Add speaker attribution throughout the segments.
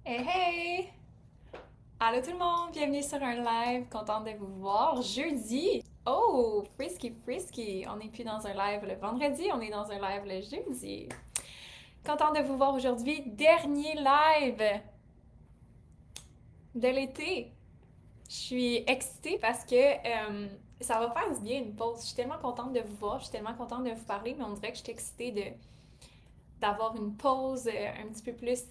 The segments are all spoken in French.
Speaker 1: Hey hey! Allô tout le monde, bienvenue sur un live, contente de vous voir. Jeudi! Oh, frisky frisky! On n'est plus dans un live le vendredi, on est dans un live le jeudi. Contente de vous voir aujourd'hui, dernier live de l'été. Je suis excitée parce que ça va faire du bien une pause. Je suis tellement contente de vous voir, je suis tellement contente de vous parler, mais on dirait que je suis excitée d'avoir une pause un petit peu plus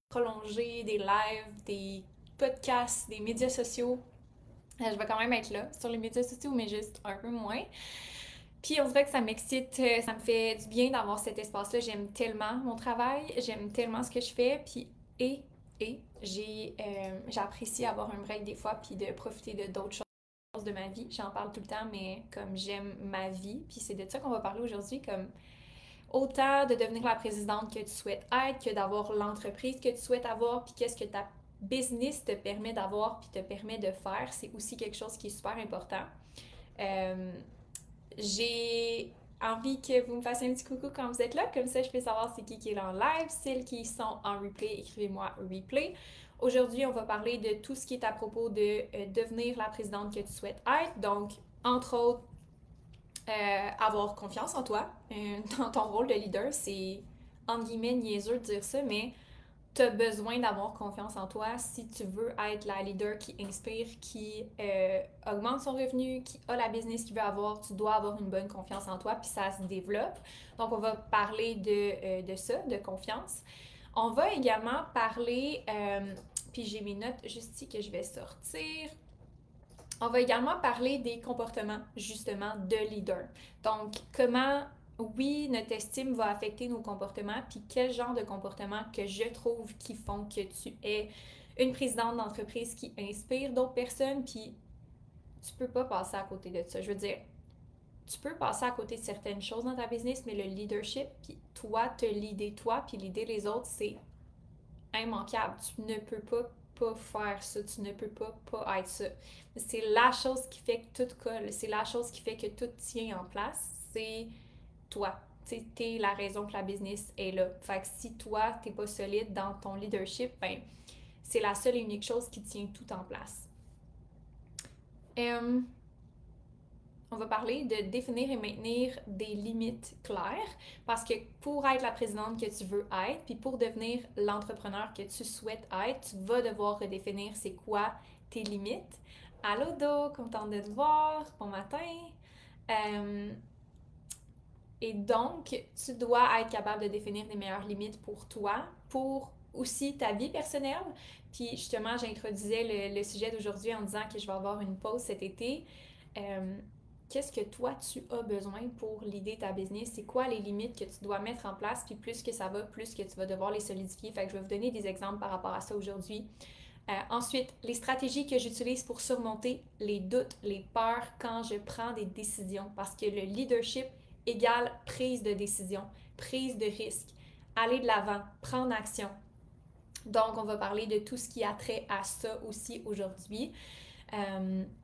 Speaker 1: prolongée, des lives, des podcasts, des médias sociaux. Je vais quand même être là sur les médias sociaux, mais juste un peu moins. Puis on dirait que ça m'excite, ça me fait du bien d'avoir cet espace-là. J'aime tellement mon travail, j'aime tellement ce que je fais, puis et, j'apprécie avoir un break des fois, puis de profiter de d'autres choses de ma vie. J'en parle tout le temps, mais comme j'aime ma vie, puis c'est de ça qu'on va parler aujourd'hui, comme autant de devenir la présidente que tu souhaites être, que d'avoir l'entreprise que tu souhaites avoir, puis qu'est-ce que ta business te permet d'avoir, puis te permet de faire, c'est aussi quelque chose qui est super important. Euh, j'ai envie que vous me fassiez un petit coucou quand vous êtes là, comme ça je peux savoir c'est qui est là en live. Celles qui sont en replay, écrivez-moi replay. Aujourd'hui, on va parler de tout ce qui est à propos de devenir la présidente que tu souhaites être. Donc, entre autres, avoir confiance en toi, dans ton rôle de leader. C'est entre guillemets niaiseux de dire ça, mais tu as besoin d'avoir confiance en toi si tu veux être la leader qui inspire, qui augmente son revenu, qui a la business qu'il veut avoir. Tu dois avoir une bonne confiance en toi, puis ça se développe. Donc, on va parler de ça, de confiance. On va également parler, puis j'ai mes notes juste ici que je vais sortir. On va également parler des comportements, justement, de leader. Donc, comment, oui, notre estime va affecter nos comportements, puis quel genre de comportements que je trouve qui font que tu es une présidente d'entreprise qui inspire d'autres personnes, puis tu peux pas passer à côté de ça. Je veux dire, tu peux passer à côté de certaines choses dans ta business, mais le leadership, puis toi, te leader toi, puis leader les autres, c'est immanquable. Tu ne peux pas faire ça. Tu ne peux pas être ça. C'est la chose qui fait que tout colle. C'est la chose qui fait que tout tient en place. C'est toi. T'es la raison que la business est là. Fait que si toi, t'es pas solide dans ton leadership, ben, c'est la seule et unique chose qui tient tout en place. Euh, on va parler de définir et maintenir des limites claires parce que pour être la présidente que tu veux être, puis pour devenir l'entrepreneur que tu souhaites être, tu vas devoir redéfinir c'est quoi tes limites. Allô Do, contente de te voir, bon matin. Euh, et donc, tu dois être capable de définir les meilleures limites pour toi, pour aussi ta vie personnelle. Puis justement, j'introduisais le sujet d'aujourd'hui en disant que je vais avoir une pause cet été. Euh, Qu'est-ce que toi, tu as besoin pour l'idée de ta business? C'est quoi les limites que tu dois mettre en place? Puis plus que ça va, plus que tu vas devoir les solidifier. Fait que je vais vous donner des exemples par rapport à ça aujourd'hui. Ensuite, les stratégies que j'utilise pour surmonter les doutes, les peurs quand je prends des décisions. Parce que le leadership égale prise de décision, prise de risque, aller de l'avant, prendre action. Donc, on va parler de tout ce qui a trait à ça aussi aujourd'hui.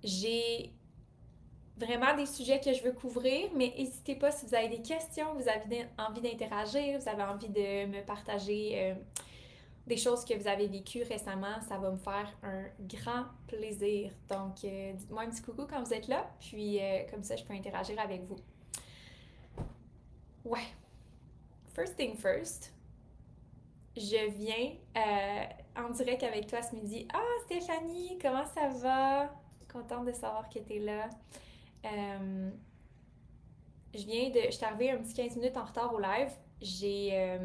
Speaker 1: J'ai vraiment des sujets que je veux couvrir, mais n'hésitez pas si vous avez des questions, vous avez envie d'interagir, vous avez envie de me partager des choses que vous avez vécues récemment, ça va me faire un grand plaisir. Donc, dites-moi un petit coucou quand vous êtes là, puis comme ça, je peux interagir avec vous. Ouais, first thing first, je viens en direct avec toi ce midi. Ah, Stéphanie, comment ça va? Contente de savoir que tu es là. Euh, je suis arrivée un petit 15 minutes en retard au live. J'ai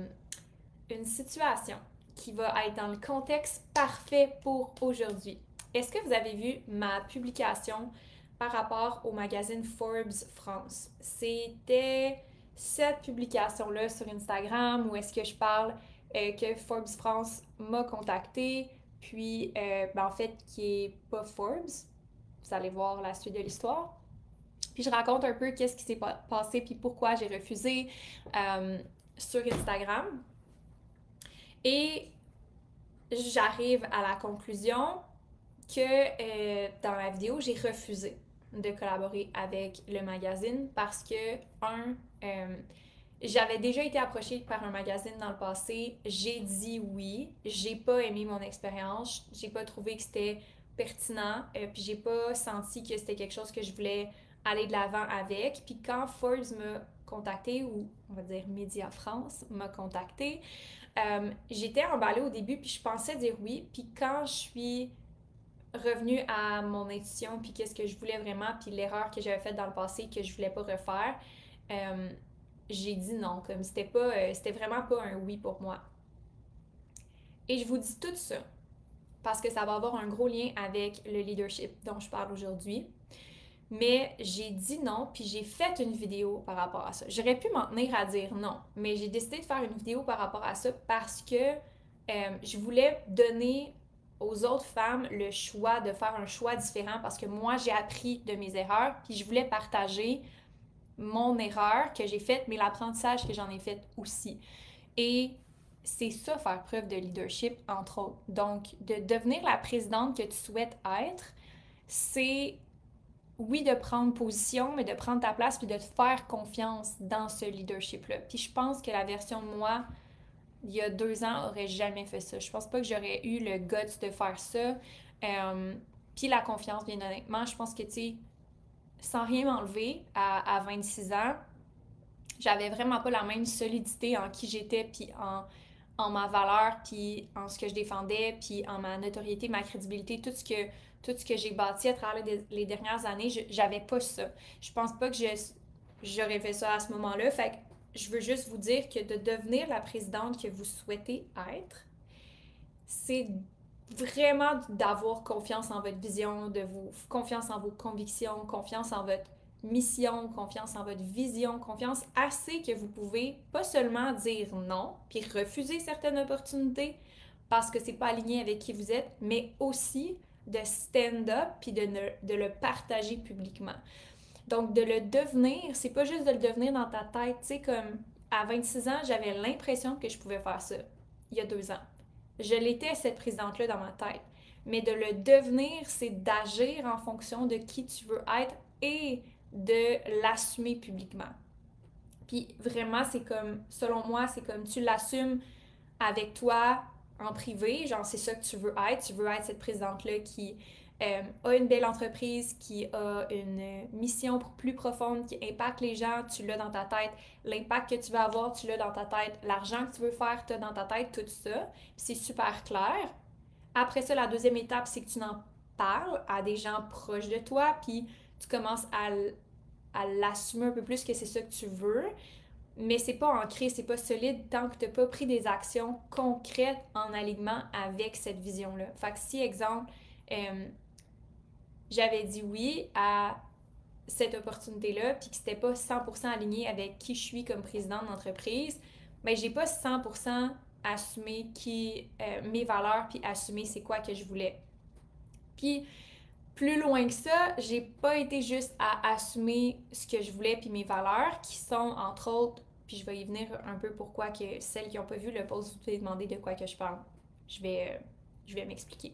Speaker 1: une situation qui va être dans le contexte parfait pour aujourd'hui. Est-ce que vous avez vu ma publication par rapport au magazine Forbes France? C'était cette publication-là sur Instagram où est-ce que je parle que Forbes France m'a contacté, puis ben en fait qui est pas Forbes. Vous allez voir la suite de l'histoire. Puis je raconte un peu qu'est-ce qui s'est passé puis pourquoi j'ai refusé sur Instagram. Et j'arrive à la conclusion que dans la vidéo, j'ai refusé de collaborer avec le magazine parce que, un, J'avais déjà été approchée par un magazine dans le passé, j'ai dit oui, j'ai pas aimé mon expérience, j'ai pas trouvé que c'était pertinent, puis j'ai pas senti que c'était quelque chose que je voulais aller de l'avant avec. Puis quand Forbes m'a contacté, ou on va dire Média France m'a contacté, j'étais emballée au début, puis je pensais dire oui, puis quand je suis revenue à mon intuition, puis qu'est-ce que je voulais vraiment, puis l'erreur que j'avais faite dans le passé que je voulais pas refaire, euh, j'ai dit non, comme c'était pas, c'était vraiment pas un oui pour moi. Et je vous dis tout ça parce que ça va avoir un gros lien avec le leadership dont je parle aujourd'hui. Mais j'ai dit non, puis j'ai fait une vidéo par rapport à ça. J'aurais pu m'en tenir à dire non, mais j'ai décidé de faire une vidéo par rapport à ça parce que je voulais donner aux autres femmes le choix de faire un choix différent parce que moi, j'ai appris de mes erreurs, puis je voulais partager mon erreur que j'ai faite, mais l'apprentissage que j'en ai fait aussi. Et c'est ça, faire preuve de leadership, entre autres. Donc, de devenir la présidente que tu souhaites être, c'est, oui, de prendre position, mais de prendre ta place puis de te faire confiance dans ce leadership-là. Puis je pense que la version de moi, il y a 2 ans, aurait jamais fait ça. Je pense pas que j'aurais eu le guts de faire ça. Puis la confiance, bien honnêtement, je pense que, tu sais, sans rien m'enlever, à 26 ans, j'avais vraiment pas la même solidité en qui j'étais, puis en ma valeur, puis en ce que je défendais, puis en ma notoriété, ma crédibilité, tout ce que j'ai bâti à travers les dernières années, j'avais pas ça. Je pense pas que j'aurais fait ça à ce moment-là. Fait que je veux juste vous dire que de devenir la présidente que vous souhaitez être, c'est vraiment d'avoir confiance en votre vision, de vous confiance en vos convictions, confiance en votre mission, confiance en votre vision, confiance assez que vous pouvez pas seulement dire non, puis refuser certaines opportunités parce que c'est pas aligné avec qui vous êtes, mais aussi de stand up puis de le partager publiquement. Donc de le devenir, c'est pas juste de le devenir dans ta tête, tu sais, comme à 26 ans, j'avais l'impression que je pouvais faire ça il y a 2 ans. Je l'étais, cette présidente-là, dans ma tête. Mais de le devenir, c'est d'agir en fonction de qui tu veux être et de l'assumer publiquement. Puis vraiment, c'est comme, selon moi, c'est comme tu l'assumes avec toi en privé, genre c'est ça que tu veux être cette présidente-là qui a une belle entreprise, qui a une mission plus profonde, qui impacte les gens, tu l'as dans ta tête, l'impact que tu veux avoir, tu l'as dans ta tête, l'argent que tu veux faire, tu as dans ta tête, tout ça, c'est super clair. Après ça, la deuxième étape, c'est que tu en parles à des gens proches de toi, puis tu commences à l'assumer un peu plus que c'est ça que tu veux, mais c'est pas ancré, c'est pas solide tant que t'as pas pris des actions concrètes en alignement avec cette vision-là. Fait que si, exemple, j'avais dit oui à cette opportunité-là, puis que c'était pas 100% aligné avec qui je suis comme présidente d'entreprise, ben j'ai pas 100% assumé mes valeurs, puis assumé c'est quoi que je voulais. Puis plus loin que ça, j'ai pas été juste à assumer ce que je voulais puis mes valeurs qui sont entre autres, puis je vais y venir un peu pourquoi que celles qui n'ont pas vu le post, vous pouvez demander de quoi que je parle. Je vais m'expliquer.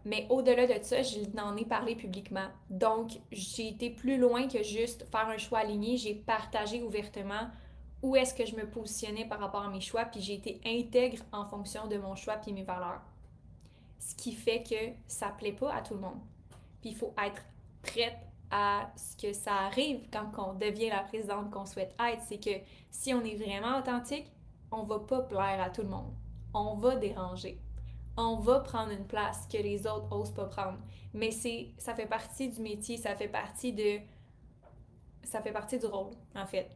Speaker 1: Mais au-delà de ça, je n'en ai parlé publiquement. Donc, j'ai été plus loin que juste faire un choix aligné. J'ai partagé ouvertement où est-ce que je me positionnais par rapport à mes choix, puis j'ai été intègre en fonction de mon choix puis mes valeurs. Ce qui fait que ça plaît pas à tout le monde. Puis il faut être prête à ce que ça arrive quand on devient la présidente qu'on souhaite être. C'est que si on est vraiment authentique, on va pas plaire à tout le monde. On va déranger. On va prendre une place que les autres osent pas prendre. Mais ça fait partie du métier, ça fait partie du rôle, en fait.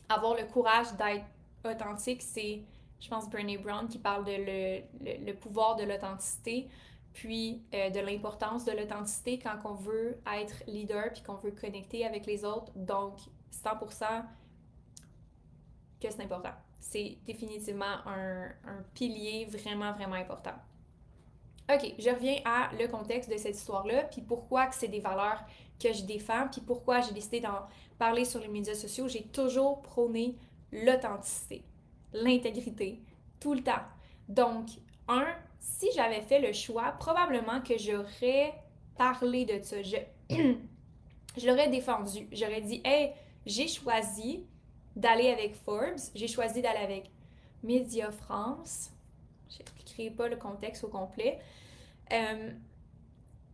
Speaker 1: Avoir le courage d'être authentique, c'est, je pense, Brené Brown qui parle de le pouvoir de l'authenticité, puis de l'importance de l'authenticité quand on veut être leader puis qu'on veut connecter avec les autres. Donc, 100% que c'est important. C'est définitivement un pilier vraiment, vraiment important. OK, je reviens à le contexte de cette histoire-là, puis pourquoi que c'est des valeurs que je défends, puis pourquoi j'ai décidé d'en parler sur les médias sociaux. J'ai toujours prôné l'authenticité, l'intégrité, tout le temps. Donc, si j'avais fait le choix, probablement que j'aurais parlé de ça. Je l'aurais défendu. J'aurais dit, hey, j'ai choisi d'aller avec Forbes, j'ai choisi d'aller avec Média France. Je n'écris pas le contexte au complet.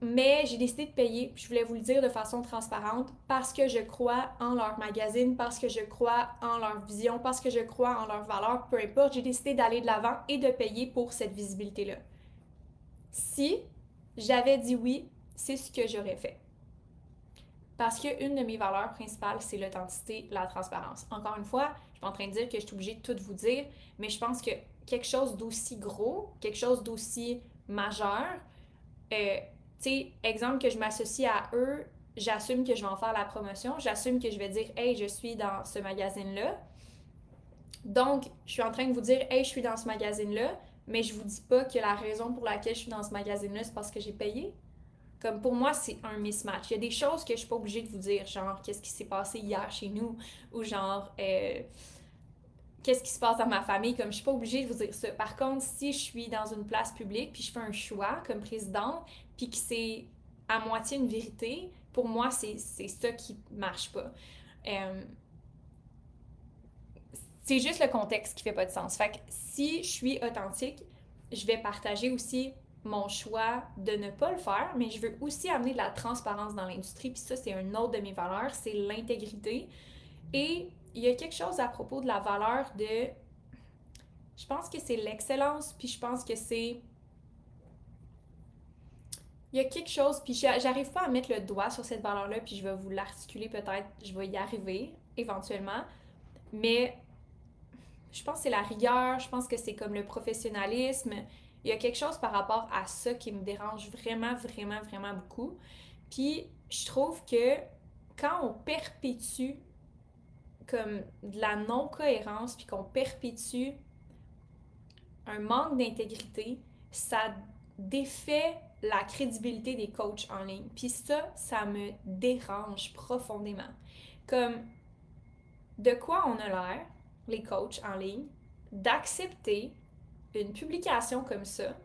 Speaker 1: Mais j'ai décidé de payer, je voulais vous le dire de façon transparente, parce que je crois en leur magazine, parce que je crois en leur vision, parce que je crois en leurs valeurs, peu importe, j'ai décidé d'aller de l'avant et de payer pour cette visibilité-là. Si j'avais dit oui, c'est ce que j'aurais fait. Parce qu'une de mes valeurs principales, c'est l'authenticité, la transparence. Encore une fois, je ne suis pas en train de dire que je suis obligée de tout vous dire, mais je pense que quelque chose d'aussi gros, quelque chose d'aussi majeur, tu sais, exemple que je m'associe à eux, j'assume que je vais en faire la promotion, j'assume que je vais dire, hey, je suis dans ce magazine-là. Donc, je suis en train de vous dire, hey, je suis dans ce magazine-là, mais je vous dis pas que la raison pour laquelle je suis dans ce magazine-là, c'est parce que j'ai payé. Comme pour moi, c'est un mismatch. Il y a des choses que je suis pas obligée de vous dire, genre qu'est-ce qui s'est passé hier chez nous, ou genre qu'est-ce qui se passe dans ma famille, comme je suis pas obligée de vous dire ça. Par contre, si je suis dans une place publique, puis je fais un choix comme présidente, puis que c'est à moitié une vérité, pour moi, c'est ça qui marche pas. Euh, c'est juste le contexte qui fait pas de sens. Fait que si je suis authentique, je vais partager aussi mon choix de ne pas le faire, mais je veux aussi amener de la transparence dans l'industrie. Puis ça, c'est une autre de mes valeurs, c'est l'intégrité. Et il y a quelque chose à propos de la valeur de... Je pense que c'est l'excellence, puis je pense que c'est... Il y a quelque chose, puis j'arrive pas à mettre le doigt sur cette valeur-là, puis je vais vous l'articuler peut-être, je vais y arriver éventuellement, mais je pense que c'est la rigueur, je pense que c'est comme le professionnalisme. Il y a quelque chose par rapport à ça qui me dérange vraiment, vraiment, vraiment beaucoup. Puis je trouve que quand on perpétue comme de la non-cohérence, puis qu'on perpétue un manque d'intégrité, ça défait la crédibilité des coachs en ligne. Puis ça me dérange profondément. Comme de quoi on a l'air, les coachs en ligne, d'accepter une publication comme ça,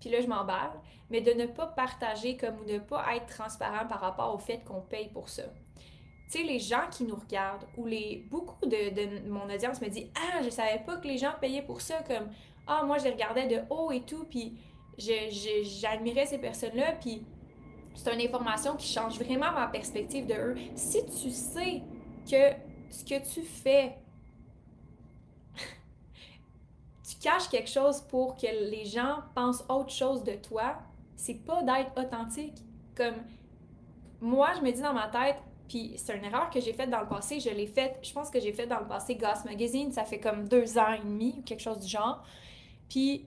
Speaker 1: puis là je m'emballe, mais de ne pas partager comme ou de ne pas être transparent par rapport au fait qu'on paye pour ça. Tu sais, les gens qui nous regardent, ou beaucoup de mon audience me dit « Ah, je savais pas que les gens payaient pour ça, comme Ah, moi je les regardais de haut et tout, puis j'admirais ces personnes-là, puis c'est une information qui change vraiment ma perspective de eux. Si tu sais que ce que tu fais, tu caches quelque chose pour que les gens pensent autre chose de toi, c'est pas d'être authentique. Comme moi, je me dis dans ma tête, puis c'est une erreur que j'ai faite dans le passé, je pense que j'ai fait dans le passé Goss Magazine, ça fait comme 2 ans et demi ou quelque chose du genre. Puis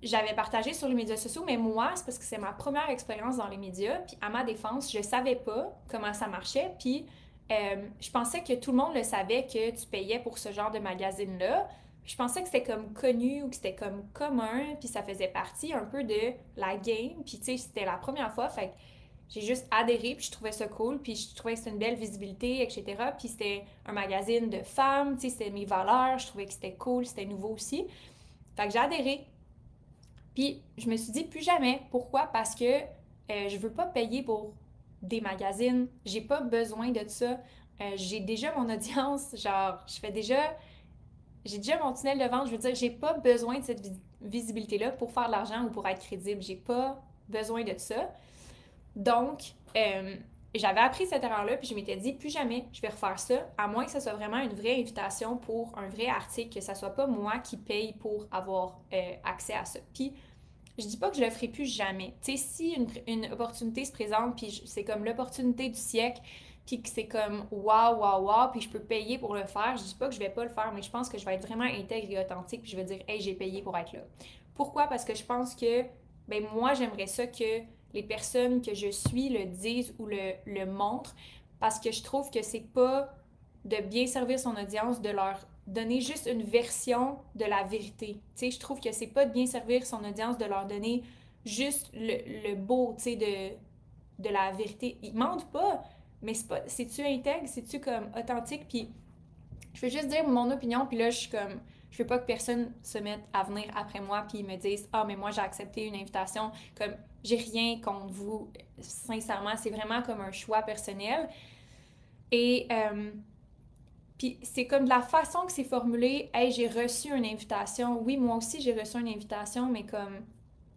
Speaker 1: j'avais partagé sur les médias sociaux, mais moi, c'est parce que c'est ma première expérience dans les médias, puis à ma défense, je savais pas comment ça marchait, puis je pensais que tout le monde le savait que tu payais pour ce genre de magazine-là. Je pensais que c'était comme connu ou que c'était comme commun, puis ça faisait partie un peu de la game, puis tu sais, c'était la première fois, fait que j'ai juste adhéré, puis je trouvais ça cool, puis je trouvais que c'était une belle visibilité, etc. Puis c'était un magazine de femmes, tu sais, c'était mes valeurs, je trouvais que c'était cool, c'était nouveau aussi. Fait que j'ai adhéré. Puis je me suis dit plus jamais. Pourquoi? Parce que je veux pas payer pour des magazines. J'ai pas besoin de ça. J'ai déjà mon audience. Genre, j'ai déjà mon tunnel de vente. Je veux dire, j'ai pas besoin de cette visibilité-là pour faire de l'argent ou pour être crédible. J'ai pas besoin de ça. Donc, j'avais appris cette erreur-là, puis je m'étais dit, plus jamais je vais refaire ça, à moins que ce soit vraiment une vraie invitation pour un vrai article, que ce soit pas moi qui paye pour avoir accès à ça. Puis, je dis pas que je le ferai plus jamais. Tu sais, si une opportunité se présente, puis c'est comme l'opportunité du siècle, puis que c'est comme waouh, waouh, waouh, puis je peux payer pour le faire, je dis pas que je vais pas le faire, mais je pense que je vais être vraiment intègre et authentique, puis je vais dire, hey, j'ai payé pour être là. Pourquoi? Parce que je pense que, ben moi, j'aimerais ça que les personnes que je suis le disent ou le montrent, parce que je trouve que c'est pas de bien servir son audience, de leur donner juste une version de la vérité. Tu sais, je trouve que c'est pas de bien servir son audience de leur donner juste le beau, tu sais, de la vérité. Ils mentent pas, mais c'est-tu intègre, c'est-tu comme authentique, puis je veux juste dire mon opinion, puis là, je suis comme, je veux pas que personne se mette à venir après moi, puis me dise, ah, mais moi, j'ai accepté une invitation, comme, j'ai rien contre vous, sincèrement, c'est vraiment comme un choix personnel. Et Puis c'est comme de la façon que c'est formulé, hey, j'ai reçu une invitation. Oui, moi aussi j'ai reçu une invitation, mais comme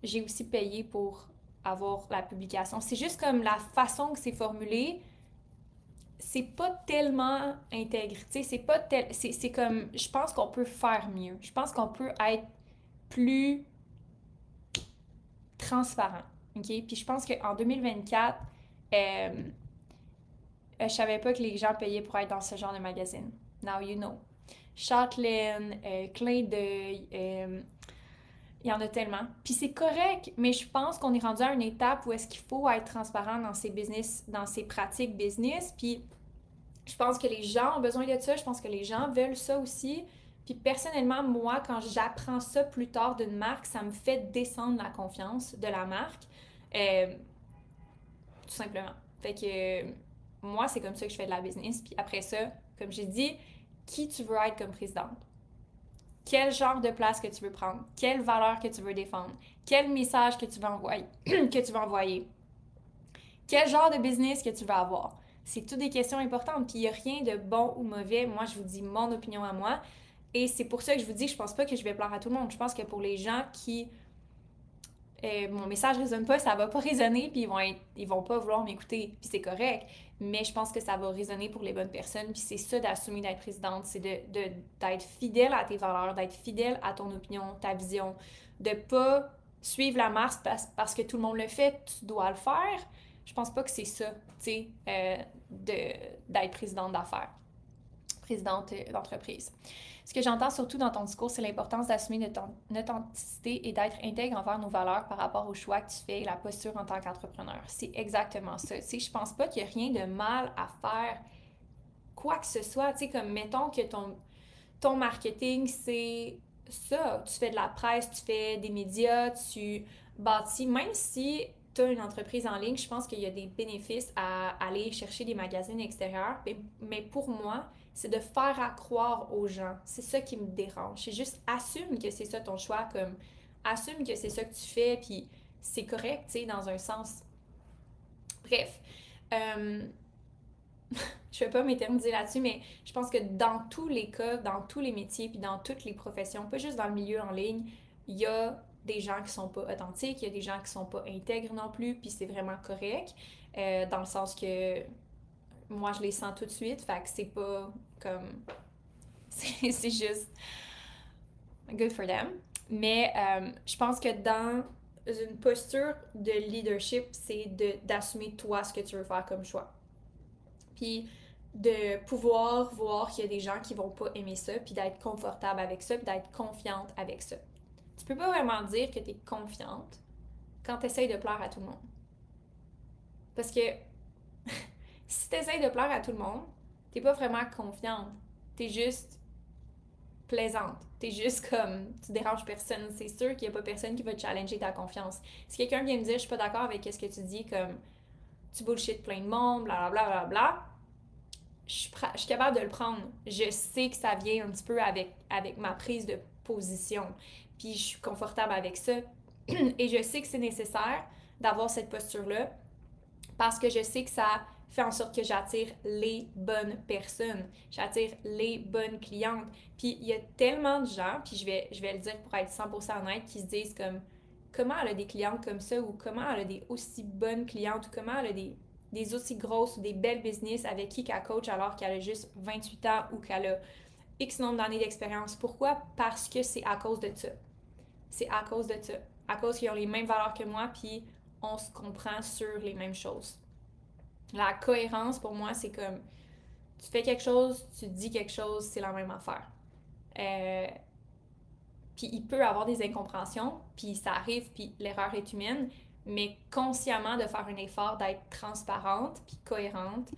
Speaker 1: j'ai aussi payé pour avoir la publication. C'est juste comme la façon que c'est formulé, c'est pas tellement intègre. Tu sais, c'est pas c'est comme, je pense qu'on peut faire mieux. Je pense qu'on peut être plus transparent. OK? Puis je pense qu'en 2024, je savais pas que les gens payaient pour être dans ce genre de magazine. Now you know. Châtelaine, Clin d'œil, il y en a tellement. Puis c'est correct, mais je pense qu'on est rendu à une étape où est-ce qu'il faut être transparent dans ses business, dans ses pratiques business. Puis je pense que les gens ont besoin de ça. Je pense que les gens veulent ça aussi. Puis personnellement, moi, quand j'apprends ça plus tard d'une marque, ça me fait descendre la confiance de la marque. Euh, tout simplement. Fait que moi, c'est comme ça que je fais de la business. Puis après ça, comme j'ai dit, qui tu veux être comme présidente? Quel genre de place que tu veux prendre? Quelle valeur que tu veux défendre? Quel message que tu veux envoyer? que tu veux envoyer? Quel genre de business que tu veux avoir? C'est toutes des questions importantes. Puis il n'y a rien de bon ou mauvais. Moi, je vous dis mon opinion à moi. Et c'est pour ça que je vous dis, je pense pas que je vais plaire à tout le monde. Je pense que pour les gens qui mon message résonne pas, ça va pas résonner, puis ils vont pas vouloir m'écouter, puis c'est correct. Mais je pense que ça va résonner pour les bonnes personnes, puis c'est ça d'assumer d'être présidente, c'est d'être fidèle à tes valeurs, d'être fidèle à ton opinion, ta vision, de pas suivre la masse parce que tout le monde le fait, tu dois le faire. Je pense pas que c'est ça, tu sais, d'être présidente d'affaires, présidente d'entreprise. Ce que j'entends surtout dans ton discours, c'est l'importance d'assumer notre authenticité et d'être intègre envers nos valeurs par rapport aux choix que tu fais et la posture en tant qu'entrepreneur. C'est exactement ça. Tu sais, je pense pas qu'il y a rien de mal à faire quoi que ce soit. Tu sais, comme mettons que ton marketing, c'est ça. Tu fais de la presse, tu fais des médias, tu bâtis, même si tu as une entreprise en ligne, je pense qu'il y a des bénéfices à aller chercher des magazines extérieurs. Mais pour moi, c'est de faire à croire aux gens. C'est ça qui me dérange. C'est juste assume que c'est ça ton choix, comme assume que c'est ça que tu fais, puis c'est correct, tu sais, dans un sens. Bref, euh, je vais pas m'éterniser là-dessus, mais je pense que dans tous les cas, dans tous les métiers, puis dans toutes les professions, pas juste dans le milieu en ligne, il y a des gens qui sont pas authentiques, il y a des gens qui sont pas intègres non plus, puis c'est vraiment correct, dans le sens que moi, je les sens tout de suite, fait que c'est pas comme... c'est juste good for them. Mais je pense que dans une posture de leadership, c'est d'assumer toi ce que tu veux faire comme choix. Puis de pouvoir voir qu'il y a des gens qui vont pas aimer ça, puis d'être confortable avec ça, puis d'être confiante avec ça. Tu peux pas vraiment dire que tu es confiante quand tu essayes de plaire à tout le monde. Parce que si tu essayes de plaire à tout le monde, t'es pas vraiment confiante. T'es juste plaisante. T'es juste comme, tu déranges personne. C'est sûr qu'il y a pas personne qui va te challenger ta confiance. Si quelqu'un vient me dire, je suis pas d'accord avec ce que tu dis, comme, tu bullshit plein de monde, blablabla, bla, bla, bla, je suis capable de le prendre. Je sais que ça vient un petit peu avec ma prise de position. Puis je suis confortable avec ça. Et je sais que c'est nécessaire d'avoir cette posture-là parce que je sais que ça fait en sorte que j'attire les bonnes personnes. J'attire les bonnes clientes. Puis il y a tellement de gens, puis je vais le dire pour être 100% honnête, qui se disent comme comment elle a des clientes comme ça ou comment elle a des aussi bonnes clientes ou comment elle a des aussi grosses ou des belles business avec qui qu'elle coach alors qu'elle a juste 28 ans ou qu'elle a X nombre d'années d'expérience. Pourquoi? Parce que c'est à cause de ça. C'est à cause de ça. À cause qu'ils ont les mêmes valeurs que moi, puis on se comprend sur les mêmes choses. La cohérence, pour moi, c'est comme tu fais quelque chose, tu dis quelque chose, c'est la même affaire. Euh, puis il peut y avoir des incompréhensions, puis ça arrive, puis l'erreur est humaine, mais consciemment de faire un effort d'être transparente, puis cohérente.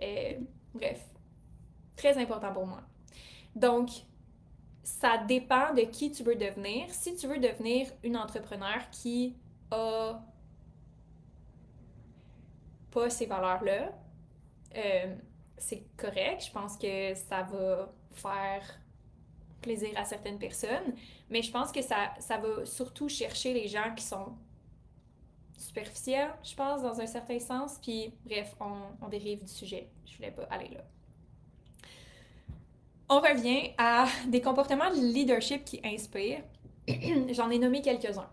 Speaker 1: Euh, bref, très important pour moi. Donc, ça dépend de qui tu veux devenir. Si tu veux devenir une entrepreneur qui a pas ces valeurs-là, euh, c'est correct. Je pense que ça va faire plaisir à certaines personnes, mais je pense que ça va surtout chercher les gens qui sont superficiels, je pense, dans un certain sens. Puis, bref, on dérive du sujet. Je voulais pas aller là. On revient à des comportements de leadership qui inspirent. J'en ai nommé quelques-uns.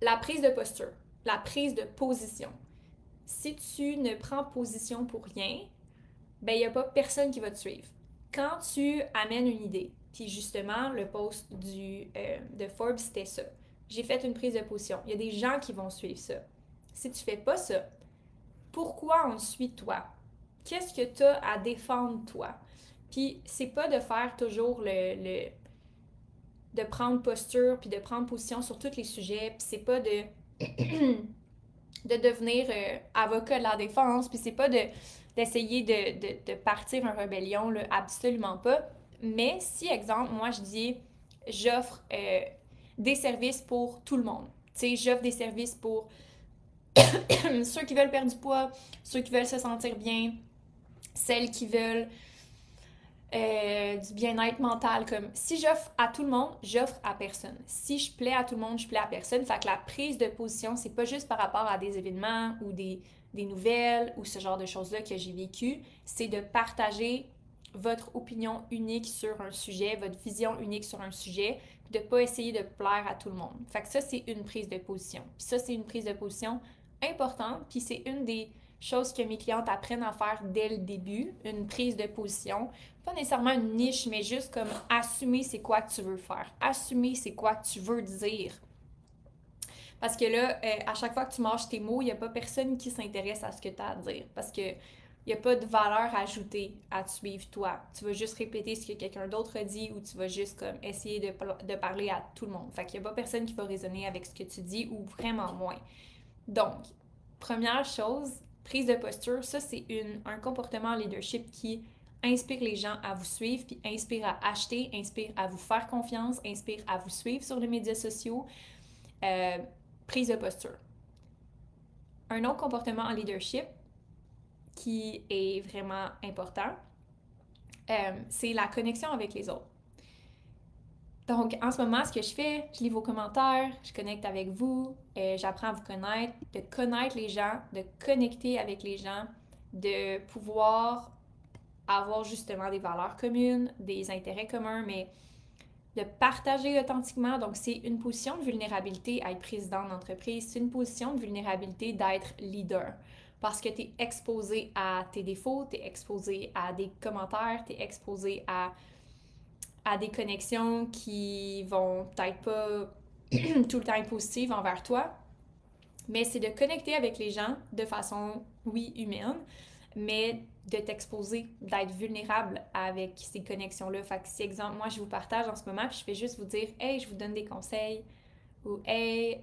Speaker 1: La prise de posture, la prise de position. Si tu ne prends position pour rien, ben il n'y a pas personne qui va te suivre. Quand tu amènes une idée, puis justement, le post de Forbes, c'était ça. J'ai fait une prise de position. Il y a des gens qui vont suivre ça. Si tu fais pas ça, pourquoi on suit toi? Qu'est-ce que tu as à défendre toi? Puis c'est pas de faire toujours de prendre posture puis de prendre position sur tous les sujets, puis c'est pas de de devenir avocat de la défense, puis c'est pas d'essayer de partir en rébellion, là, absolument pas. Mais si, exemple, moi je dis j'offre des services pour tout le monde. Tu sais, j'offre des services pour ceux qui veulent perdre du poids, ceux qui veulent se sentir bien, celles qui veulent du bien-être mental. Comme si j'offre à tout le monde, j'offre à personne. Si je plais à tout le monde, je plais à personne. Fait que la prise de position, c'est pas juste par rapport à des événements ou des nouvelles ou ce genre de choses-là que j'ai vécu. C'est de partager votre opinion unique sur un sujet, votre vision unique sur un sujet, puis de pas essayer de plaire à tout le monde. Fait que ça, c'est une prise de position. Puis ça, c'est une prise de position importante, puis c'est une des choses que mes clientes apprennent à faire dès le début, une prise de position. Pas nécessairement une niche, mais juste comme assumer c'est quoi que tu veux faire. Assumer c'est quoi que tu veux dire. Parce que là, à chaque fois que tu mâches tes mots, il n'y a pas personne qui s'intéresse à ce que tu as à dire. Parce que il n'y a pas de valeur ajoutée à te suivre toi. Tu vas juste répéter ce que quelqu'un d'autre a dit ou tu vas juste comme essayer de parler à tout le monde. Fait qu'il n'y a pas personne qui va raisonner avec ce que tu dis ou vraiment moins. Donc, première chose, prise de posture, ça c'est un comportement en leadership qui inspire les gens à vous suivre, puis inspire à acheter, inspire à vous faire confiance, inspire à vous suivre sur les médias sociaux. Prise de posture. Un autre comportement en leadership qui est vraiment important, c'est la connexion avec les autres. Donc, en ce moment, ce que je fais, je lis vos commentaires, je connecte avec vous, j'apprends à vous connaître, de connaître les gens, de connecter avec les gens, de pouvoir avoir justement des valeurs communes, des intérêts communs, mais de partager authentiquement. Donc, c'est une position de vulnérabilité à être président d'entreprise, c'est une position de vulnérabilité d'être leader. Parce que tu es exposé à tes défauts, tu es exposé à des commentaires, tu es exposé à des connexions qui vont peut-être pas tout le temps être positives envers toi. Mais c'est de connecter avec les gens de façon, oui, humaine, mais de t'exposer, d'être vulnérable avec ces connexions-là. Fait que si, exemple, moi, je vous partage en ce moment, puis je fais juste vous dire, hey, je vous donne des conseils, ou hey,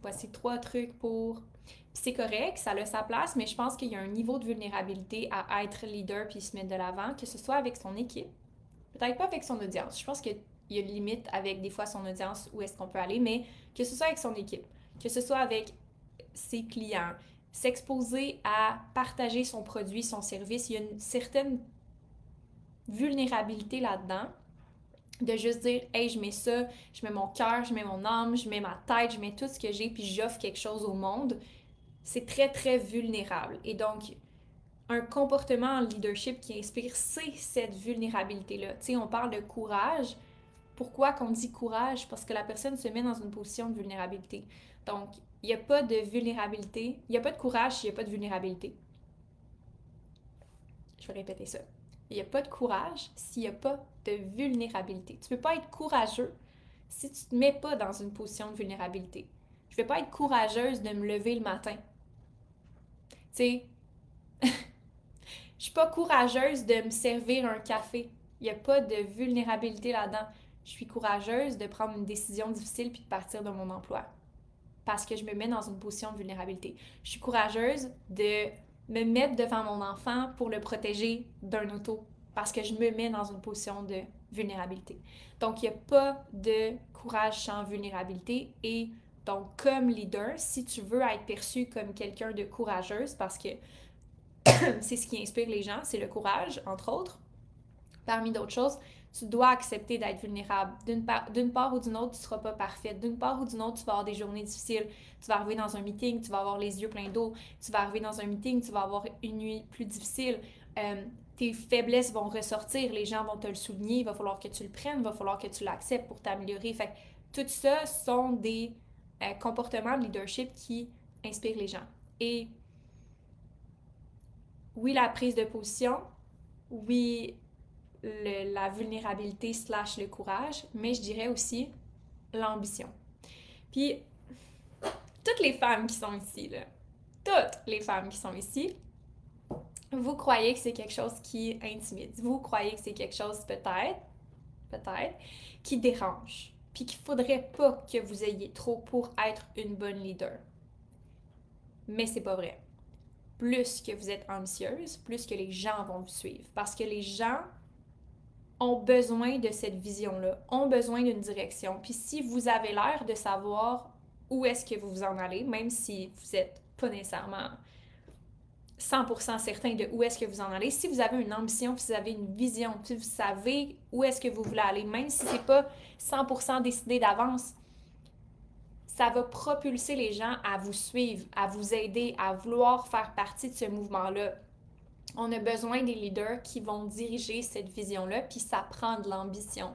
Speaker 1: voici 3 trucs pour. Puis c'est correct, ça a sa place, mais je pense qu'il y a un niveau de vulnérabilité à être leader puis se mettre de l'avant, que ce soit avec son équipe, peut-être pas avec son audience. Je pense qu'il y a une limite avec des fois son audience, où est-ce qu'on peut aller, mais que ce soit avec son équipe, que ce soit avec ses clients, s'exposer à partager son produit, son service. Il y a une certaine vulnérabilité là-dedans de juste dire hey, je mets ça, je mets mon cœur, je mets mon âme, je mets ma tête, je mets tout ce que j'ai puis j'offre quelque chose au monde. C'est très très vulnérable. Et donc un comportement en leadership qui inspire, c'est cette vulnérabilité-là. Tu sais, on parle de courage. Pourquoi qu'on dit courage? Parce que la personne se met dans une position de vulnérabilité. Donc, il n'y a pas de vulnérabilité, il n'y a pas de courage s'il n'y a pas de vulnérabilité. Je vais répéter ça. Il n'y a pas de courage s'il n'y a pas de vulnérabilité. Tu ne peux pas être courageux si tu ne te mets pas dans une position de vulnérabilité. Je ne vais pas être courageuse de me lever le matin. Tu sais, je ne suis pas courageuse de me servir un café. Il n'y a pas de vulnérabilité là-dedans. Je suis courageuse de prendre une décision difficile puis de partir de mon emploi. Parce que je me mets dans une position de vulnérabilité. Je suis courageuse de me mettre devant mon enfant pour le protéger d'un auto. Parce que je me mets dans une position de vulnérabilité. Donc, il n'y a pas de courage sans vulnérabilité. Et donc, comme leader, si tu veux être perçu comme quelqu'un de courageuse, parce que c'est ce qui inspire les gens, c'est le courage, entre autres, parmi d'autres choses, tu dois accepter d'être vulnérable. D'une part ou d'une autre, tu ne seras pas parfaite. D'une part ou d'une autre, tu vas avoir des journées difficiles. Tu vas arriver dans un meeting, tu vas avoir les yeux pleins d'eau. Tu vas arriver dans un meeting, tu vas avoir une nuit plus difficile. tes faiblesses vont ressortir, les gens vont te le souligner, il va falloir que tu le prennes, il va falloir que tu l'acceptes pour t'améliorer. Fait que tout ça sont des comportements de leadership qui inspirent les gens. Et oui, la prise de position, oui, la vulnérabilité slash le courage, mais je dirais aussi l'ambition. Puis, toutes les femmes qui sont ici, là, toutes les femmes qui sont ici, vous croyez que c'est quelque chose qui intimide. Vous croyez que c'est quelque chose peut-être, qui dérange. Puis qu'il faudrait pas que vous ayez trop pour être une bonne leader. Mais c'est pas vrai. Plus que vous êtes ambitieuse, plus que les gens vont vous suivre. Parce que les gens ont besoin de cette vision-là, ont besoin d'une direction. Puis si vous avez l'air de savoir où est-ce que vous en allez, même si vous n'êtes pas nécessairement 100% certain de où est-ce que vous en allez, si vous avez une ambition, si vous avez une vision, si vous savez où est-ce que vous voulez aller, même si c'est pas 100% décidé d'avance, ça va propulser les gens à vous suivre, à vous aider, à vouloir faire partie de ce mouvement-là. On a besoin des leaders qui vont diriger cette vision-là, puis ça prend de l'ambition.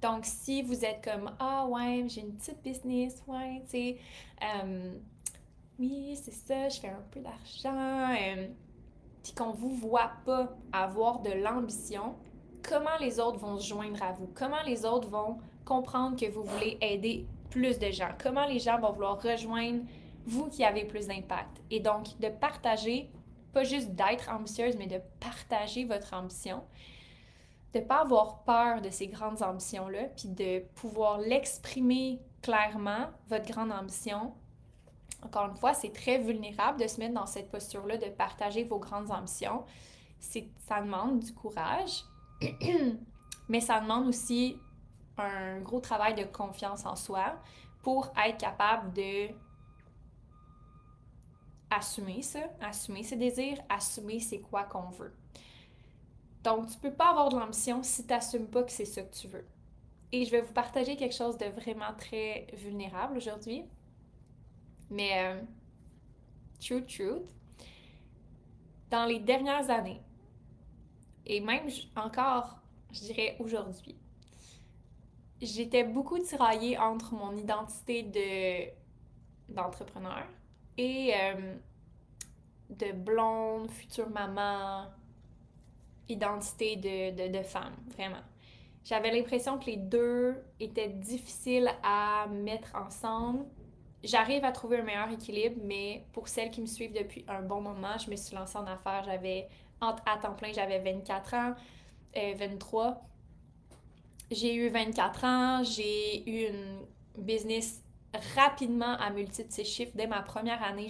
Speaker 1: Donc, si vous êtes comme « Ah ouais, j'ai une petite business, ouais, tu sais, oui, c'est ça, je fais un peu d'argent. » Puis qu'on vous voit pas avoir de l'ambition, comment les autres vont se joindre à vous? Comment les autres vont comprendre que vous voulez aider plus de gens? Comment les gens vont vouloir rejoindre vous qui avez plus d'impact? Et donc, de partager, pas juste d'être ambitieuse, mais de partager votre ambition, de ne pas avoir peur de ces grandes ambitions-là, puis de pouvoir l'exprimer clairement, votre grande ambition. Encore une fois, c'est très vulnérable de se mettre dans cette posture-là, de partager vos grandes ambitions. Ça demande du courage, mais ça demande aussi un gros travail de confiance en soi pour être capable de assumer ça, assumer ses désirs, assumer c'est quoi qu'on veut. Donc, tu peux pas avoir de l'ambition si tu n'assumes pas que c'est ça que tu veux. Et je vais vous partager quelque chose de vraiment très vulnérable aujourd'hui. Mais, truth, dans les dernières années, et même encore, je dirais aujourd'hui, j'étais beaucoup tiraillée entre mon identité d'entrepreneur et de blonde, future maman, identité de femme, vraiment. J'avais l'impression que les deux étaient difficiles à mettre ensemble. J'arrive à trouver un meilleur équilibre, mais pour celles qui me suivent depuis un bon moment, je me suis lancée en affaires, à temps plein, j'avais 24 ans, 23. J'ai eu 24 ans, j'ai eu une business rapidement à multiples chiffres. Dès ma première année,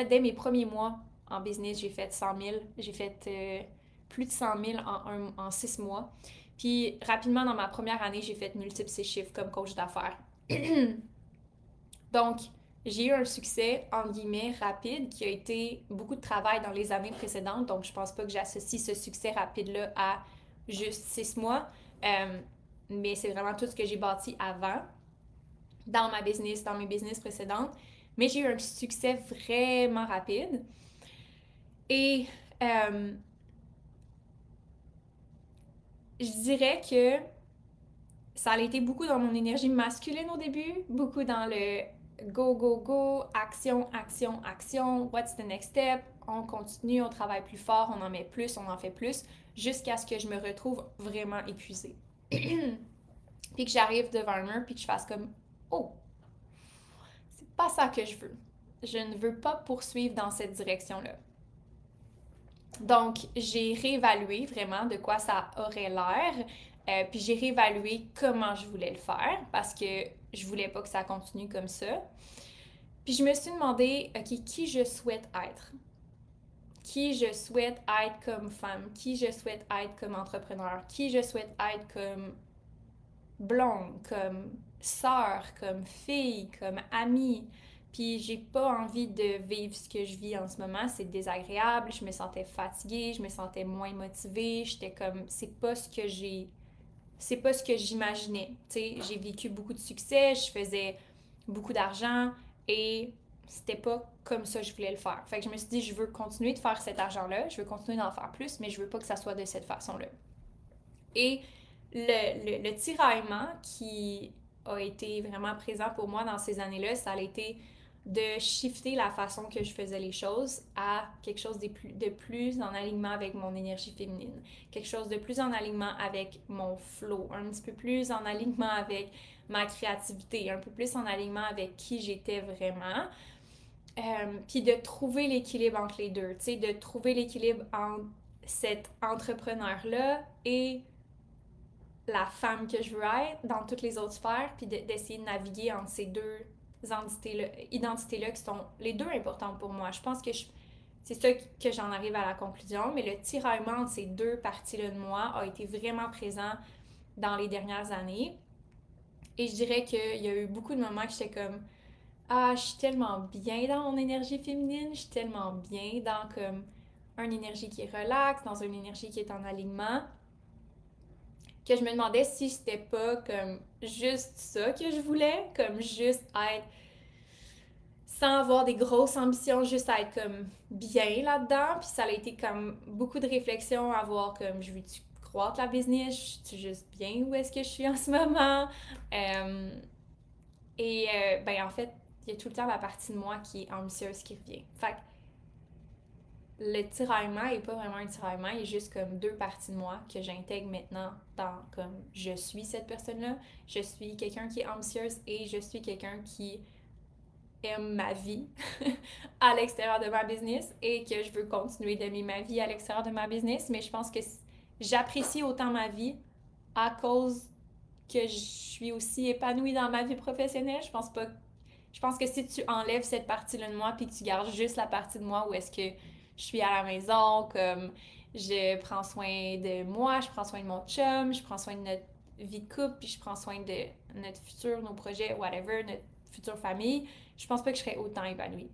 Speaker 1: dès mes premiers mois en business, j'ai fait 100 000. J'ai fait plus de 100 000 en 6 mois. Puis rapidement, dans ma première année, j'ai fait multiples chiffres comme coach d'affaires. Donc, j'ai eu un succès, entre guillemets, rapide, qui a été beaucoup de travail dans les années précédentes. Donc, je pense pas que j'associe ce succès rapide-là à juste 6 mois. Mais c'est vraiment tout ce que j'ai bâti avant, dans mes business précédentes. Mais j'ai eu un succès vraiment rapide. Et je dirais que ça a été beaucoup dans mon énergie masculine au début, beaucoup dans le go, go, go, action, action, action, what's the next step, on continue, on travaille plus fort, on en met plus, on en fait plus, jusqu'à ce que je me retrouve vraiment épuisée. Puis que j'arrive devant un mur, puis que je fasse comme « Oh, c'est pas ça que je veux. Je ne veux pas poursuivre dans cette direction-là. » Donc, j'ai réévalué vraiment de quoi ça aurait l'air, puis j'ai réévalué comment je voulais le faire, parce que je voulais pas que ça continue comme ça. Puis je me suis demandé, OK, qui je souhaite être? Qui je souhaite être comme femme? Qui je souhaite être comme entrepreneur? Qui je souhaite être comme blonde, comme sœur, comme fille, comme amie? Puis j'ai pas envie de vivre ce que je vis en ce moment, c'est désagréable, je me sentais fatiguée, je me sentais moins motivée, j'étais comme, c'est pas ce que j'imaginais. Tu sais, j'ai vécu beaucoup de succès, je faisais beaucoup d'argent et c'était pas comme ça que je voulais le faire. Fait que je me suis dit, je veux continuer de faire cet argent-là, je veux continuer d'en faire plus, mais je veux pas que ça soit de cette façon-là. Et le tiraillement qui a été vraiment présent pour moi dans ces années-là, ça a été de shifter la façon que je faisais les choses à quelque chose de plus en alignement avec mon énergie féminine, quelque chose de plus en alignement avec mon flow, un petit peu plus en alignement avec ma créativité, un peu plus en alignement avec qui j'étais vraiment. Puis de trouver l'équilibre entre les deux, tu sais, de trouver l'équilibre entre cet entrepreneur-là et la femme que je veux être dans toutes les autres sphères, puis d'essayer de naviguer entre ces deux identités-là qui sont les deux importantes pour moi. Je pense que c'est ça que j'en arrive à la conclusion, mais le tiraillement de ces deux parties-là de moi a été vraiment présent dans les dernières années. Et je dirais qu'il y a eu beaucoup de moments que j'étais comme ah, je suis tellement bien dans mon énergie féminine, je suis tellement bien dans comme une énergie qui est relaxe, dans une énergie qui est en alignement, que je me demandais si c'était pas comme juste ça que je voulais, comme juste être sans avoir des grosses ambitions, juste être comme bien là-dedans. Puis ça a été comme beaucoup de réflexion à voir comme je veux-tu croître la business, je suis juste bien où est-ce que je suis en ce moment. Ben en fait, il y a tout le temps la partie de moi qui est ambitieuse qui revient. Fait que le tiraillement est pas vraiment un tiraillement, il est juste comme deux parties de moi que j'intègre maintenant dans comme je suis cette personne-là, je suis quelqu'un qui est ambitieuse et je suis quelqu'un qui aime ma vie à l'extérieur de ma business et que je veux continuer d'aimer ma vie à l'extérieur de ma business, mais je pense que j'apprécie autant ma vie à cause que je suis aussi épanouie dans ma vie professionnelle. Je pense que si tu enlèves cette partie-là de moi puis que tu gardes juste la partie de moi où est-ce que je suis à la maison, comme je prends soin de moi, je prends soin de mon chum, je prends soin de notre vie de couple, puis je prends soin de notre futur, nos projets, whatever, notre future famille, je pense pas que je serais autant épanouie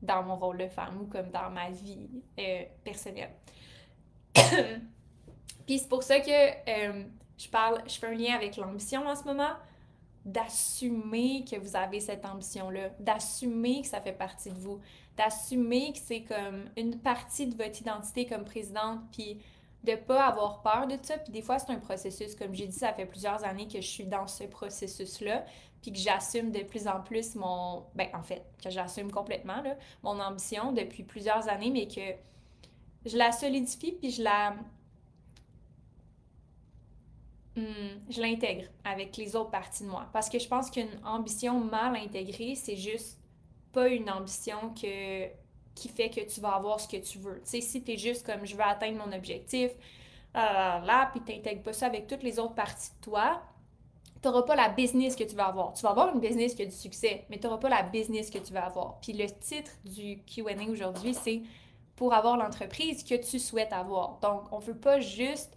Speaker 1: dans mon rôle de femme ou comme dans ma vie personnelle. Puis c'est pour ça que je fais un lien avec l'ambition en ce moment, d'assumer que vous avez cette ambition-là, d'assumer que ça fait partie de vous, d'assumer que c'est comme une partie de votre identité comme présidente, puis de pas avoir peur de ça. Puis des fois, c'est un processus, comme j'ai dit, ça fait plusieurs années que je suis dans ce processus-là, puis que j'assume de plus en plus en fait, que j'assume complètement, là, mon ambition depuis plusieurs années, mais que je la solidifie, puis je l'intègre avec les autres parties de moi. Parce que je pense qu'une ambition mal intégrée, c'est juste pas une ambition qui fait que tu vas avoir ce que tu veux. Tu sais, si t'es juste comme je veux atteindre mon objectif, puis t'intègres pas ça avec toutes les autres parties de toi, t'auras pas la business que tu vas avoir. Tu vas avoir une business qui a du succès, mais t'auras pas la business que tu vas avoir. Puis le titre du Q&A aujourd'hui, c'est pour avoir l'entreprise que tu souhaites avoir. Donc, on veut pas juste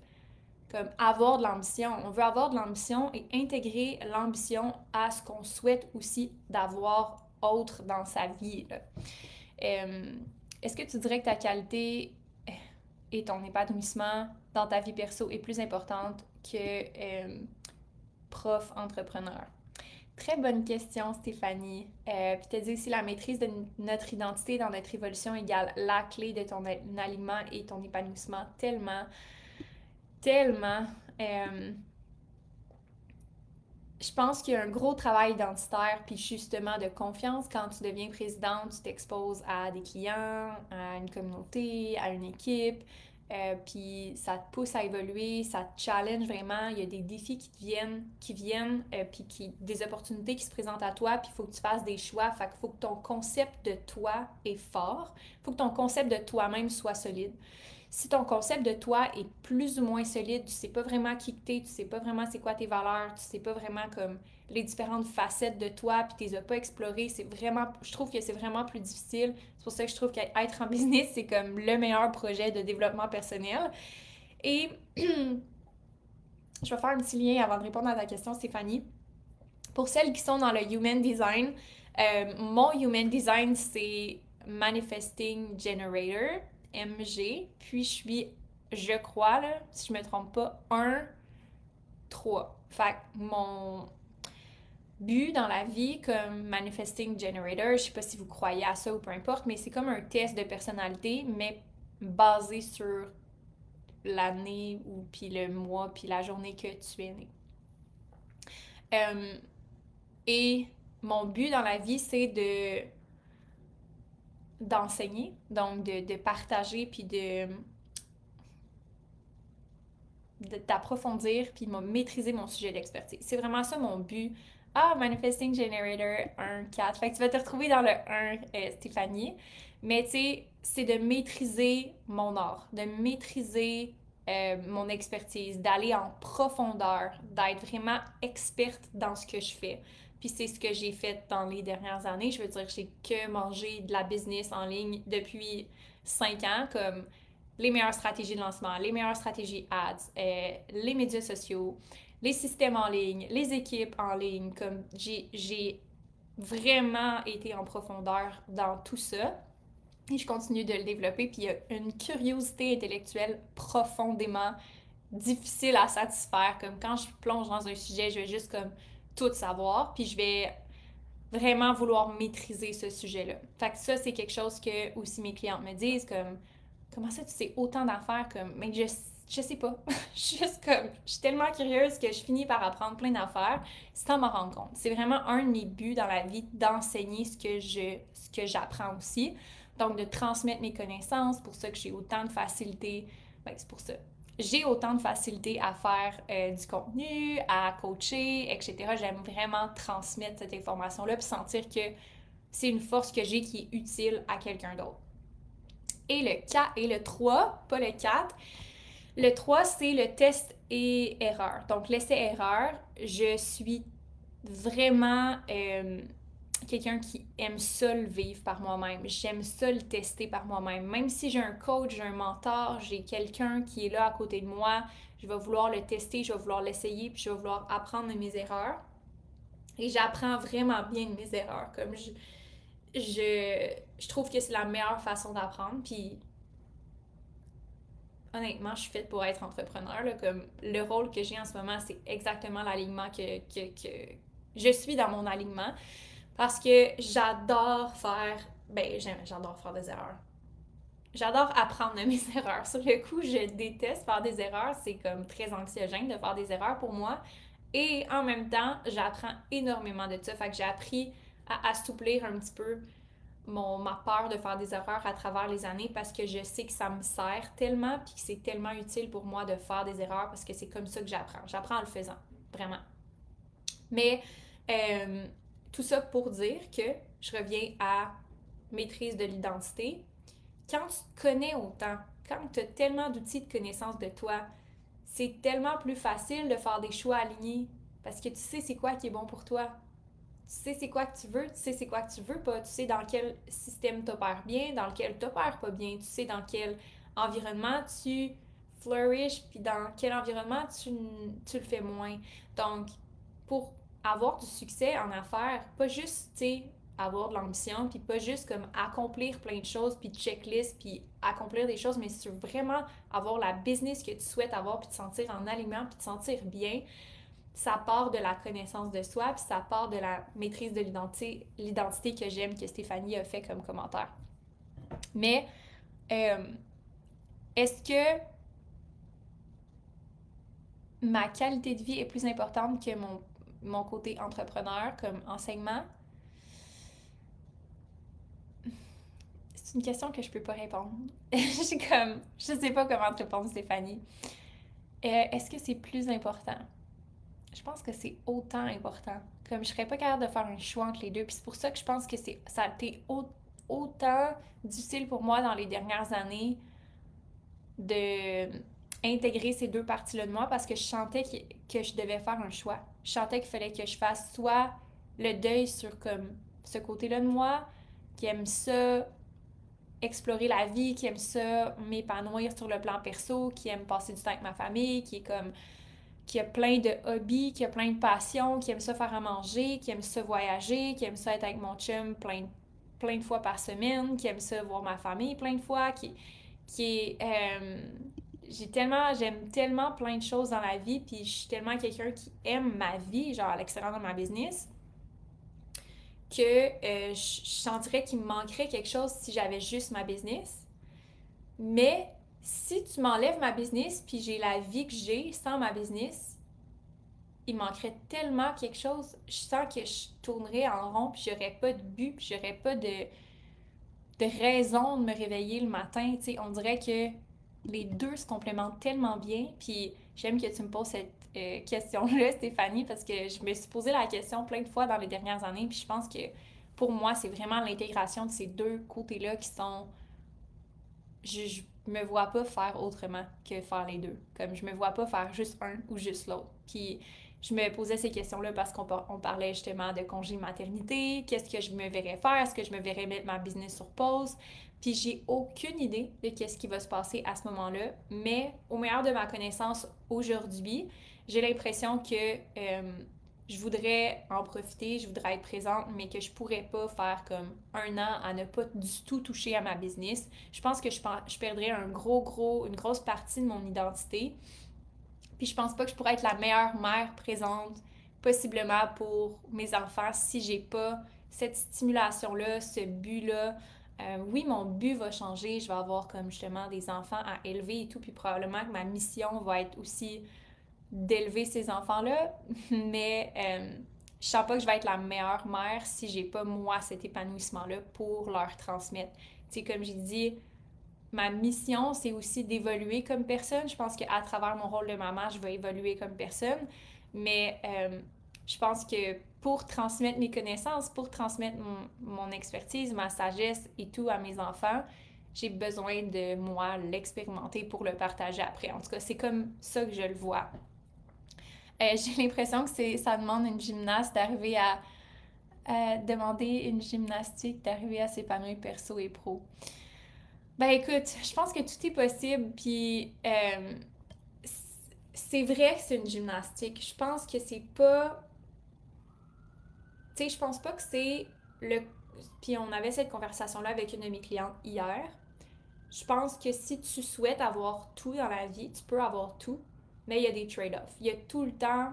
Speaker 1: comme avoir de l'ambition. On veut avoir de l'ambition et intégrer l'ambition à ce qu'on souhaite aussi d'avoir autre dans sa vie. Est-ce que tu dirais que ta qualité et ton épanouissement dans ta vie perso est plus importante que prof entrepreneur? Très bonne question, Stéphanie. Puis tu as dit aussi la maîtrise de notre identité dans notre évolution égale la clé de ton alignement et ton épanouissement. Tellement. Je pense qu'il y a un gros travail identitaire puis justement de confiance quand tu deviens présidente, tu t'exposes à des clients, à une communauté, à une équipe, puis ça te pousse à évoluer, ça te challenge vraiment, il y a des défis qui viennent puis des opportunités qui se présentent à toi, puis il faut que tu fasses des choix, fait qu'il faut que ton concept de toi est fort, il faut que ton concept de toi-même soit solide. Si ton concept de toi est plus ou moins solide, tu sais pas vraiment qui t'es, tu sais pas vraiment c'est quoi tes valeurs, tu sais pas vraiment comme les différentes facettes de toi, puis tu les as pas explorées, je trouve que c'est vraiment plus difficile. C'est pour ça que je trouve qu'être en business, c'est comme le meilleur projet de développement personnel. Et je vais faire un petit lien avant de répondre à ta question, Stéphanie. Pour celles qui sont dans le Human Design, mon Human Design, c'est Manifesting Generator. MG, puis je crois, là, si je me trompe pas, 1, 3. Fait que but dans la vie comme Manifesting Generator. Je sais pas si vous croyez à ça ou peu importe, mais c'est comme un test de personnalité, mais basé sur l'année ou puis le mois puis la journée que tu es né. Et mon but dans la vie, c'est d'enseigner, donc de partager puis d'approfondir puis de maîtriser mon sujet d'expertise. C'est vraiment ça mon but. Ah, Manifesting Generator 1-4. Fait que tu vas te retrouver dans le 1, Stéphanie. Mais tu sais, c'est de maîtriser mon art, de maîtriser mon expertise, d'aller en profondeur, d'être vraiment experte dans ce que je fais. Puis c'est ce que j'ai fait dans les dernières années. Je veux dire, j'ai que mangé de la business en ligne depuis 5 ans, comme les meilleures stratégies de lancement, les meilleures stratégies ads, les médias sociaux, les systèmes en ligne, les équipes en ligne. Comme j'ai vraiment été en profondeur dans tout ça. Et je continue de le développer. Puis il y a une curiosité intellectuelle profondément difficile à satisfaire. Comme quand je plonge dans un sujet, je vais juste comme tout savoir. Puis je vais vraiment vouloir maîtriser ce sujet-là. Fait que ça, c'est quelque chose que aussi mes clientes me disent, comme comment ça tu sais autant d'affaires, comme mais je sais pas. Juste comme je suis tellement curieuse que je finis par apprendre plein d'affaires sans m'en rendre compte. C'est vraiment un de mes buts dans la vie d'enseigner ce que j'apprends aussi. Donc de transmettre mes connaissances, pour ça que j'ai autant de facilité. Ben, c'est pour ça. J'ai autant de facilité à faire du contenu, à coacher, etc. J'aime vraiment transmettre cette information-là puis sentir que c'est une force que j'ai qui est utile à quelqu'un d'autre. Et le 3, pas le 4. Le 3, c'est le test et erreur. Donc, l'essai-erreur, je suis vraiment quelqu'un qui aime ça le vivre par moi-même. J'aime ça le tester par moi-même. Même si j'ai un coach, j'ai un mentor, j'ai quelqu'un qui est là à côté de moi, je vais vouloir le tester, je vais vouloir l'essayer, puis je vais vouloir apprendre de mes erreurs. Et j'apprends vraiment bien de mes erreurs. Comme je trouve que c'est la meilleure façon d'apprendre. Puis honnêtement, je suis faite pour être entrepreneur. Là, comme le rôle que j'ai en ce moment, c'est exactement l'alignement que je suis dans mon alignement. Parce que j'adore faire. Ben, j'adore faire des erreurs. J'adore apprendre de mes erreurs. Sur le coup, je déteste faire des erreurs. C'est comme très anxiogène de faire des erreurs pour moi. Et en même temps, j'apprends énormément de ça. Fait que j'ai appris à assouplir un petit peu ma peur de faire des erreurs à travers les années parce que je sais que ça me sert tellement puis que c'est tellement utile pour moi de faire des erreurs parce que c'est comme ça que j'apprends. J'apprends en le faisant, vraiment. Mais tout ça pour dire que je reviens à maîtrise de l'identité. Quand tu te connais autant, quand tu as tellement d'outils de connaissance de toi, c'est tellement plus facile de faire des choix alignés parce que tu sais c'est quoi qui est bon pour toi. Tu sais c'est quoi que tu veux, tu sais c'est quoi que tu veux pas, tu sais dans quel système t'opères bien, dans lequel t'opères pas bien, tu sais dans quel environnement tu flourishes, puis dans quel environnement tu le fais moins. Donc, pour avoir du succès en affaires, pas juste, tu sais, avoir de l'ambition, puis pas juste comme accomplir plein de choses, puis checklist, puis accomplir des choses, mais si tu veux vraiment avoir la business que tu souhaites avoir, puis te sentir en alignement, puis te sentir bien, ça part de la connaissance de soi, puis ça part de la maîtrise de l'identité que j'aime que Stéphanie a fait comme commentaire. Mais est-ce que ma qualité de vie est plus importante que mon côté entrepreneur comme enseignement? C'est une question que je peux pas répondre. Je sais pas comment te répondre, Stéphanie. Est-ce que c'est plus important? Je pense que c'est autant important. Comme je serais pas capable de faire un choix entre les deux. Puis c'est pour ça que je pense que ça a été autant difficile pour moi dans les dernières années de intégrer ces deux parties-là de moi parce que je sentais que je devais faire un choix. Je sentais qu'il fallait que je fasse soit le deuil sur comme ce côté-là de moi, qui aime ça explorer la vie, qui aime ça m'épanouir sur le plan perso, qui aime passer du temps avec ma famille, qui a plein de hobbies, qui a plein de passions, qui aime ça faire à manger, qui aime ça voyager, qui aime ça être avec mon chum plein de fois par semaine, qui aime ça voir ma famille plein de fois, qui est... j'aime tellement plein de choses dans la vie, puis je suis tellement quelqu'un qui aime ma vie, genre à l'extérieur de ma business, que je sentirais qu'il me manquerait quelque chose si j'avais juste ma business. Mais si tu m'enlèves ma business puis j'ai la vie que j'ai sans ma business, il manquerait tellement quelque chose. Je sens que je tournerais en rond puis j'aurais pas de but puis j'aurais pas de raison de me réveiller le matin. Tu sais, on dirait que les deux se complémentent tellement bien. Puis j'aime que tu me poses cette question-là, Stéphanie, parce que je me suis posé la question plein de fois dans les dernières années. Puis je pense que pour moi, c'est vraiment l'intégration de ces deux côtés-là qui sont. Je me vois pas faire autrement que faire les deux. Comme je me vois pas faire juste un ou juste l'autre. Puis je me posais ces questions-là parce qu'on parlait justement de congé maternité, qu'est-ce que je me verrais faire, est-ce que je me verrais mettre ma business sur pause. Puis j'ai aucune idée de qu'est-ce qui va se passer à ce moment-là, mais au meilleur de ma connaissance aujourd'hui, j'ai l'impression que je voudrais en profiter, je voudrais être présente, mais que je pourrais pas faire comme un an à ne pas du tout toucher à ma business. Je pense que je perdrais une grosse partie de mon identité. Puis je pense pas que je pourrais être la meilleure mère présente possiblement pour mes enfants si j'ai pas cette stimulation-là, ce but-là. Oui, mon but va changer, je vais avoir comme justement des enfants à élever et tout, puis probablement que ma mission va être aussi d'élever ces enfants-là, mais je sens pas que je vais être la meilleure mère si j'ai pas moi cet épanouissement-là pour leur transmettre. Tu sais, comme j'ai dit, ma mission, c'est aussi d'évoluer comme personne. Je pense qu'à travers mon rôle de maman, je vais évoluer comme personne. Mais je pense que pour transmettre mes connaissances, pour transmettre mon expertise, ma sagesse et tout à mes enfants, j'ai besoin de moi l'expérimenter pour le partager après. En tout cas, c'est comme ça que je le vois. J'ai l'impression que ça demande une gymnaste d'arriver à demander une gymnastique, d'arriver à s'épanouir perso et pro. Ben écoute, je pense que tout est possible, puis c'est vrai que c'est une gymnastique. Je pense que c'est pas. Tu sais, je pense pas que c'est le. Puis on avait cette conversation-là avec une de mes clientes hier. Je pense que si tu souhaites avoir tout dans la vie, tu peux avoir tout, mais il y a des trade-offs. Il y a tout le temps,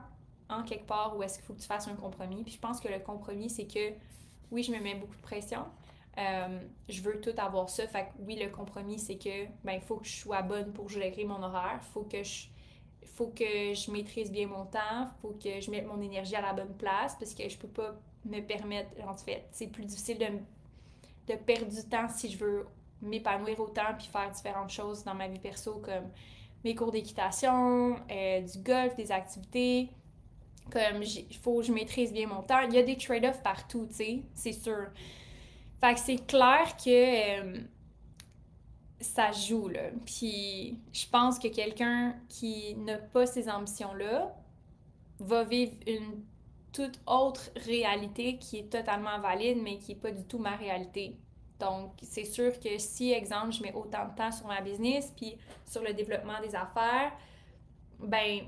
Speaker 1: en quelque part, où est-ce qu'il faut que tu fasses un compromis. Puis je pense que le compromis, c'est que oui, je me mets beaucoup de pression. Je veux tout avoir ça. Fait que oui, le compromis, c'est que ben, il faut que je sois bonne pour gérer mon horaire. Faut que je maîtrise bien mon temps. Faut que je mette mon énergie à la bonne place parce que je peux pas me permettre. En fait, c'est plus difficile de perdre du temps si je veux m'épanouir autant puis faire différentes choses dans ma vie perso comme mes cours d'équitation, du golf, des activités. Comme il faut que je maîtrise bien mon temps. Il y a des trade-offs partout, tu sais, c'est sûr. Fait que c'est clair que ça joue, là. Puis je pense que quelqu'un qui n'a pas ces ambitions-là va vivre une toute autre réalité qui est totalement valide, mais qui n'est pas du tout ma réalité. Donc, c'est sûr que si, exemple, je mets autant de temps sur ma business puis sur le développement des affaires, ben,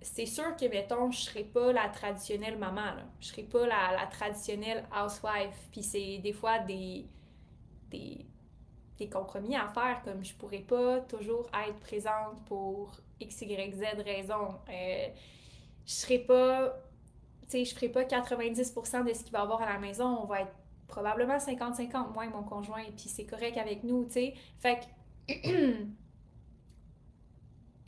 Speaker 1: c'est sûr que, mettons, je serai pas la traditionnelle maman, là. Je serai pas la traditionnelle housewife. Puis c'est des fois des, des compromis à faire, comme je pourrais pas toujours être présente pour X, Y, Z raison. Je serai pas, tu sais, je ferai pas 90% de ce qu'il va y avoir à la maison. On va être probablement 50-50, moi et mon conjoint, puis c'est correct avec nous, tu sais. Fait que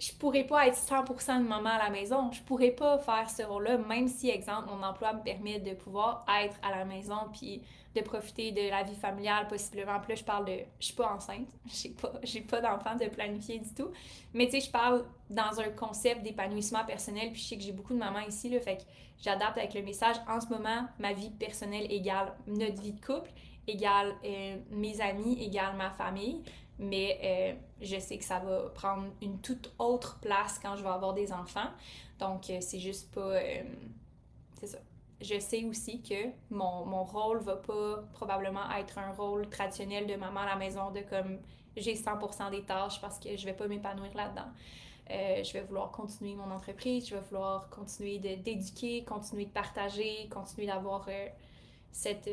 Speaker 1: je pourrais pas être 100% de maman à la maison. Je pourrais pas faire ce rôle-là, même si, exemple, mon emploi me permet de pouvoir être à la maison puis de profiter de la vie familiale possiblement. Puis là, je parle de. Je suis pas enceinte, j'ai pas d'enfant de planifier du tout. Mais tu sais, je parle dans un concept d'épanouissement personnel. Puis je sais que j'ai beaucoup de mamans ici, là, fait que j'adapte avec le message. En ce moment, ma vie personnelle égale notre vie de couple, égale mes amis, égale ma famille. Mais je sais que ça va prendre une toute autre place quand je vais avoir des enfants. Donc, c'est juste pas. C'est ça. Je sais aussi que mon rôle va pas probablement être un rôle traditionnel de maman à la maison, de comme j'ai 100% des tâches parce que je vais pas m'épanouir là-dedans. Je vais vouloir continuer mon entreprise, je vais vouloir continuer d'éduquer, continuer de partager, continuer d'avoir cette,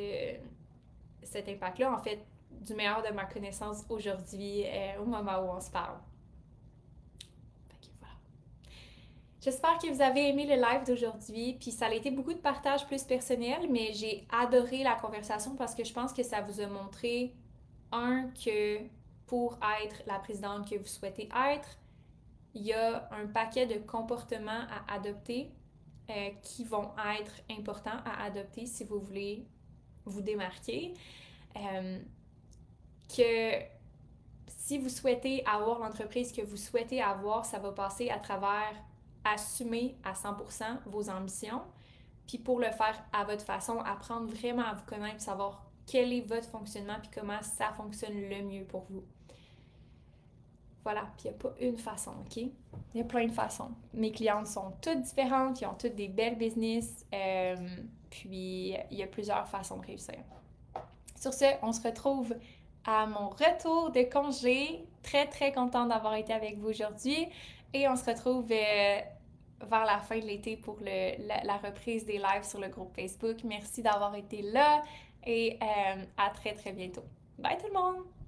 Speaker 1: cet impact-là. En fait, du meilleur de ma connaissance aujourd'hui, au moment où on se parle. Fait que voilà. J'espère que vous avez aimé le live d'aujourd'hui, puis ça a été beaucoup de partage plus personnel, mais j'ai adoré la conversation parce que je pense que ça vous a montré, que pour être la présidente que vous souhaitez être, il y a un paquet de comportements à adopter qui vont être importants à adopter si vous voulez vous démarquer. Que si vous souhaitez avoir l'entreprise que vous souhaitez avoir, ça va passer à travers assumer à 100% vos ambitions, puis pour le faire à votre façon, apprendre vraiment à vous connaître, savoir quel est votre fonctionnement, puis comment ça fonctionne le mieux pour vous. Voilà, puis il n'y a pas une façon, OK? Il y a plein de façons. Mes clientes sont toutes différentes, ils ont toutes des belles business, puis il y a plusieurs façons de réussir. Sur ce, on se retrouve à mon retour de congé. Très, très contente d'avoir été avec vous aujourd'hui. Et on se retrouve vers la fin de l'été pour la reprise des lives sur le groupe Facebook. Merci d'avoir été là et à très, très bientôt. Bye tout le monde!